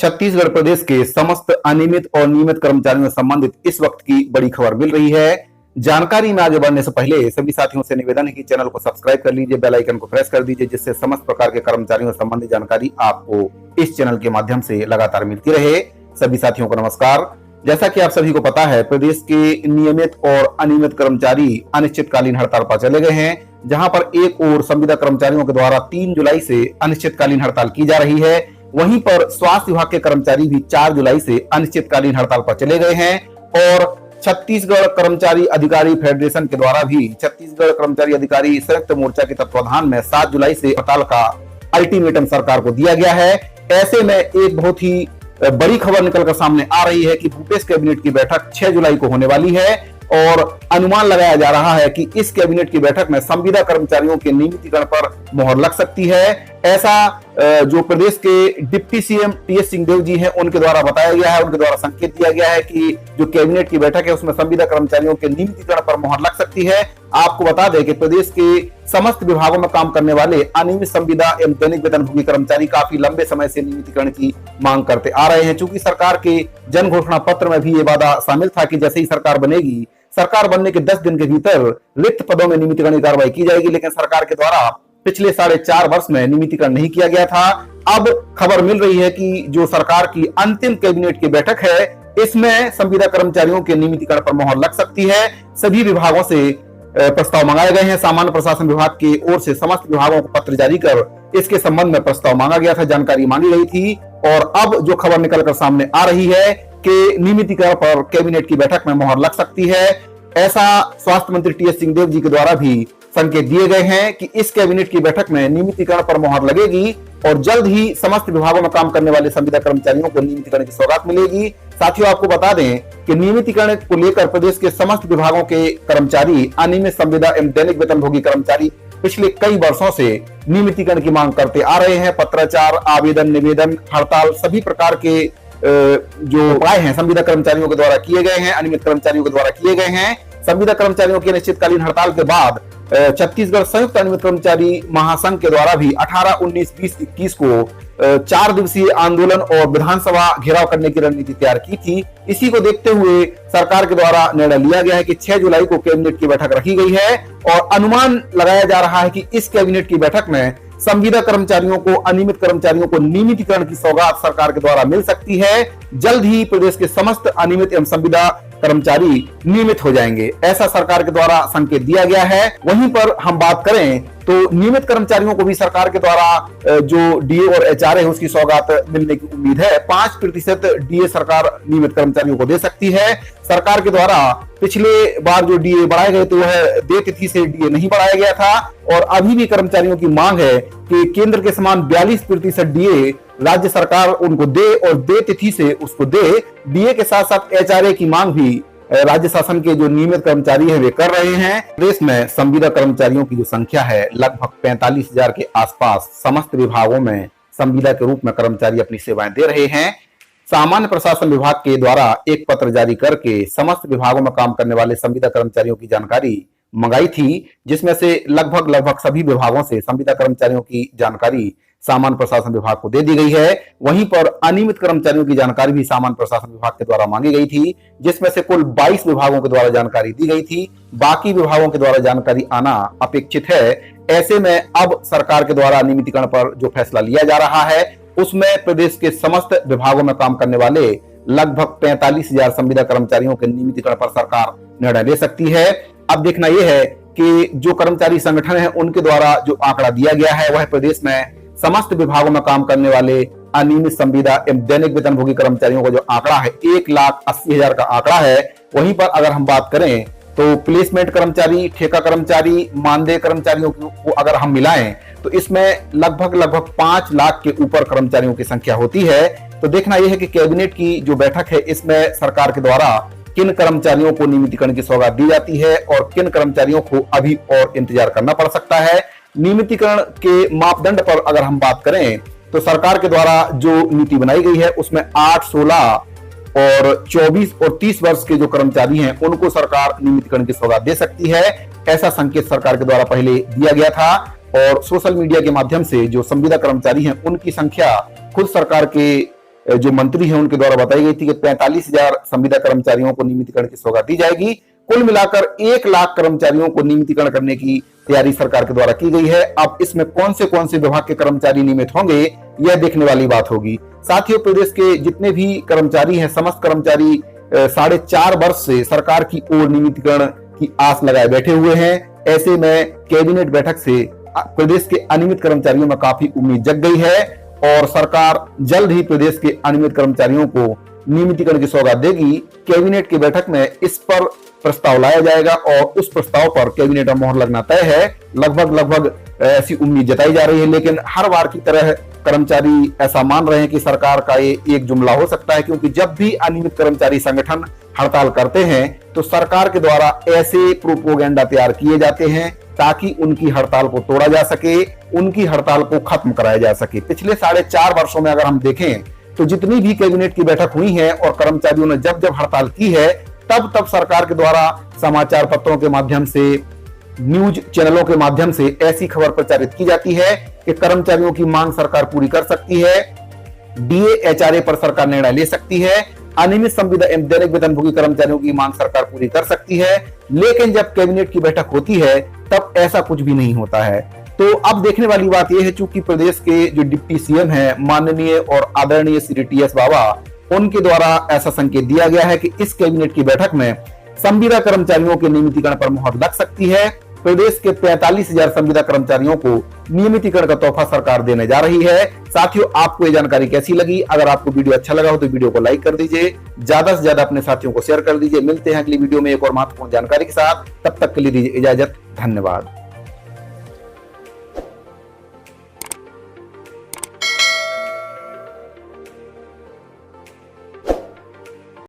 छत्तीसगढ़ प्रदेश के समस्त अनियमित और नियमित कर्मचारियों से संबंधित इस वक्त की बड़ी खबर मिल रही है। जानकारी में आगे बढ़ने से पहले सभी साथियों से निवेदन है कि चैनल को सब्सक्राइब कर लीजिए, बेल आइकन को प्रेस कर दीजिए, जिससे समस्त प्रकार के कर्मचारियों से संबंधित जानकारी आपको इस चैनल के माध्यम से लगातार मिलती रहे। सभी साथियों को नमस्कार। जैसा कि आप सभी को पता है, प्रदेश के नियमित और अनियमित कर्मचारी अनिश्चितकालीन हड़ताल पर चले गए हैं, जहां पर एक ओर संविदा कर्मचारियों के द्वारा 3 जुलाई से अनिश्चितकालीन हड़ताल की जा रही है, वहीं पर स्वास्थ्य विभाग के कर्मचारी भी 4 जुलाई से अनिश्चितकालीन हड़ताल पर चले गए हैं और छत्तीसगढ़ कर्मचारी अधिकारी फेडरेशन के द्वारा भी छत्तीसगढ़ कर्मचारी अधिकारी संयुक्त मोर्चा के तत्वाधान में 7 जुलाई से हड़ताल का अल्टीमेटम सरकार को दिया गया है। ऐसे में एक बहुत ही बड़ी खबर निकलकर सामने आ रही है कि भूपेश कैबिनेट की बैठक 6 जुलाई को होने वाली है और अनुमान लगाया जा रहा है कि इस कैबिनेट की बैठक में संविदा कर्मचारियों के नियमितीकरण पर मोहर लग सकती है। ऐसा जो प्रदेश के डिप्टी सीएम टीएस सिंहदेव जी हैं, उनके द्वारा बताया गया है, उनके द्वारा संकेत दिया गया है कि जो कैबिनेट की बैठक है उसमें संविदा कर्मचारियों के नियमितीकरण पर मोहर लग सकती है। आपको बता दें कि प्रदेश के समस्त विभागों में काम करने वाले अनियमित संविदा एवं दैनिक वेतनभोगी कर्मचारी काफी लंबे समय से नियमितीकरण की मांग करते आ रहे हैं। चूंकि सरकार के जन घोषणा पत्र में भी ये वादा शामिल था कि जैसे ही सरकार बनेगी, सरकार बनने के 10 दिन के भीतर रिक्त पदों में नियमितीकरण की कार्रवाई की जाएगी, लेकिन सरकार के द्वारा पिछले 4.5 वर्ष में नियमितीकरण नहीं किया गया था। अब खबर मिल रही है कि जो सरकार की अंतिम कैबिनेट की बैठक है, इसमें संविदा कर्मचारियों के नियमितीकरण पर मोहर लग सकती है। सभी विभागों से प्रस्ताव मंगाए गए हैं। सामान्य प्रशासन विभाग की ओर से समस्त विभागों को पत्र जारी कर इसके संबंध में प्रस्ताव मांगा गया था, जानकारी मांगी गई थी और अब जो खबर निकलकर सामने आ रही है कि नियमितीकरण पर कैबिनेट की बैठक में मोहर लग सकती है। ऐसा स्वास्थ्य मंत्री टीएस सिंहदेव जी के द्वारा भी संकेत दिए गए हैं कि इस कैबिनेट की बैठक में नियमितीकरण पर मोहर लगेगी और जल्द ही समस्त विभागों में काम करने वाले संविदा कर्मचारियों को नियमितीकरण की सौगात मिलेगी। साथियों, आपको बता दें कि नियमितीकरण को लेकर प्रदेश के समस्त विभागों के कर्मचारी, अनियमित संविदा एवं दैनिक वेतनभोगी कर्मचारी पिछले कई वर्षों से नियमितीकरण की मांग करते आ रहे हैं। पत्राचार, आवेदन, निवेदन, हड़ताल, सभी प्रकार के जो उपाय हैं संविदा कर्मचारियों के द्वारा किए गए हैं, अनियमित कर्मचारियों के द्वारा किए गए हैं। संविदा कर्मचारियों की अनिश्चितकालीन हड़ताल के बाद छत्तीसगढ़ संयुक्त अनियमित कर्मचारी महासंघ के द्वारा भी 18, 19, 20, 21 को 4 दिवसीय आंदोलन और विधानसभा घेराव करने की रणनीति तैयार की थी। इसी को देखते हुए सरकार के द्वारा निर्णय लिया गया है कि 6 जुलाई को कैबिनेट की बैठक रखी गई है और अनुमान लगाया जा रहा है कि इस कैबिनेट की बैठक में संविदा कर्मचारियों को, अनियमित कर्मचारियों को नियमितीकरण की सौगात सरकार के द्वारा मिल सकती है। जल्द ही प्रदेश के समस्त अनियमित एवं संविदा कर्मचारी नियमित हो जाएंगे, ऐसा सरकार के द्वारा संकेत दिया गया है। वहीं पर हम बात करें तो नियमित कर्मचारियों को भी सरकार के द्वारा जो डीए और एचआरए है उसकी सौगात मिलने की उम्मीद है। 5% डीए सरकार नियमित कर्मचारियों को दे सकती है। सरकार के द्वारा पिछले बार जो डीए बढ़ाए गए थे वह दे तिथि से डीए नहीं बढ़ाया गया था और अभी भी कर्मचारियों की मांग है कि केंद्र के समान 42% डीए राज्य सरकार उनको दे और दे तिथि से उसको दे। डीए के साथ साथ एचआरए की मांग भी राज्य शासन के जो नियमित कर्मचारी हैं वे कर रहे हैं। प्रदेश में संविदा कर्मचारियों की जो संख्या है लगभग 45,000 के आसपास समस्त विभागों में संविदा के रूप में कर्मचारी अपनी सेवाएं दे रहे हैं। सामान्य प्रशासन विभाग के द्वारा एक पत्र जारी करके समस्त विभागों में काम करने वाले संविदा कर्मचारियों की जानकारी मंगाई थी, जिसमें से लगभग सभी विभागों से संविदा कर्मचारियों की जानकारी सामान्य प्रशासन विभाग को दे दी गई है। वहीं पर अनियमित कर्मचारियों की जानकारी भी सामान्य प्रशासन विभाग के द्वारा मांगी गई थी, जिसमें से कुल 22 विभागों के द्वारा जानकारी दी गई थी। बाकी विभागों के द्वारा जानकारी आना अपेक्षित है। ऐसे में अब सरकार के द्वारा नियमितीकरण पर जो फैसला लिया जा रहा है उसमें प्रदेश के समस्त विभागों में काम करने वाले लगभग 45,000 संविदा कर्मचारियों के नियमितीकरण पर सरकार निर्णय ले सकती है। अब देखना यह है कि जो कर्मचारी संगठन है उनके द्वारा जो आंकड़ा दिया गया है वह प्रदेश में समस्त विभागों में काम करने वाले अनियमित संविदा एवं दैनिक वेतनभोगी कर्मचारियों का जो आंकड़ा है 1,80,000 का आंकड़ा है। वहीं पर अगर हम बात करें तो प्लेसमेंट कर्मचारी, ठेका कर्मचारी, मानदेय कर्मचारियों को अगर हम मिलाएं तो इसमें लगभग 5 लाख के ऊपर कर्मचारियों की संख्या होती है। तो देखना यह है कि कैबिनेट की जो बैठक है इसमें सरकार के द्वारा किन कर्मचारियों को नियमितीकरण की सौगात दी जाती है और किन कर्मचारियों को अभी और इंतजार करना पड़ सकता है। नियमितीकरण के मापदंड पर अगर हम बात करें तो सरकार के द्वारा जो नीति बनाई गई है उसमें 8, 16 और 24 और 30 वर्ष के जो कर्मचारी हैं उनको सरकार नियमितीकरण की सौगात दे सकती है। ऐसा संकेत सरकार के द्वारा पहले दिया गया था और सोशल मीडिया के माध्यम से जो संविदा कर्मचारी हैं उनकी संख्या खुद सरकार के जो मंत्री हैं उनके द्वारा बताई गई थी कि 45,000 संविदा कर्मचारियों को नियमितीकरण की सौगात दी जाएगी। कुल मिलाकर 1 लाख कर्मचारियों को नियमितीकरण करने की तैयारी सरकार के द्वारा की गई है। अब इसमें कौन से विभाग के कर्मचारी नियमित होंगे, यह देखने वाली बात होगी। साथियों, प्रदेश के जितने भी कर्मचारी हैं, समस्त कर्मचारी 4.5 वर्ष से सरकार की ओर नियमितीकरण की आस लगाए बैठे हुए हैं। ऐसे में कैबिनेट बैठक से प्रदेश के अनियमित कर्मचारियों में काफी उम्मीद जग गई है और सरकार जल्द ही प्रदेश के अनियमित कर्मचारियों को नियमितीकरण की सौगात देगी। कैबिनेट की बैठक में इस पर प्रस्ताव लाया जाएगा और उस प्रस्ताव पर कैबिनेट में मोहर लगना तय है। लगभग ऐसी उम्मीद जताई जा रही है, लेकिन हर बार की तरह कर्मचारी ऐसा मान रहे हैं कि सरकार का ये एक जुमला हो सकता है, क्योंकि जब भी अनियमित कर्मचारी संगठन हड़ताल करते हैं तो सरकार के द्वारा ऐसे प्रोपोगेंडा तैयार किए जाते हैं ताकि उनकी हड़ताल को तोड़ा जा सके, उनकी हड़ताल को खत्म कराया जा सके। पिछले 4.5 वर्षों में अगर हम देखें तो जितनी भी कैबिनेट की बैठक हुई है और कर्मचारियों ने जब हड़ताल की है, तब सरकार के द्वारा समाचार पत्रों के माध्यम से, न्यूज चैनलों के माध्यम से ऐसी खबर प्रचारित की जाती है कि कर्मचारियों की मांग सरकार पूरी कर सकती है, डीए एचआरए पर सरकार निर्णय ले सकती है, अनियमित संविदा एवं दैनिक वेतनभोगी कर्मचारियों की मांग सरकार पूरी कर सकती है। लेकिन जब कैबिनेट की बैठक होती है तब ऐसा कुछ भी नहीं होता है। तो अब देखने वाली बात यह है, चूंकि प्रदेश के जो डिप्टी सीएम है माननीय और आदरणीय श्री टीएस बाबा, उनके द्वारा ऐसा संकेत दिया गया है कि इस कैबिनेट की बैठक में संविदा कर्मचारियों के नियमितीकरण पर मुहर लग सकती है। प्रदेश के 45,000 संविदा कर्मचारियों को नियमितीकरण का तोहफा सरकार देने जा रही है। साथियों, आपको ये जानकारी कैसी लगी? अगर आपको वीडियो अच्छा लगा हो तो वीडियो को लाइक कर दीजिए, ज्यादा से ज्यादा अपने साथियों को शेयर कर दीजिए। मिलते हैं अगली वीडियो में एक और महत्वपूर्ण जानकारी के साथ। तब तक के लिए दीजिए इजाजत। धन्यवाद।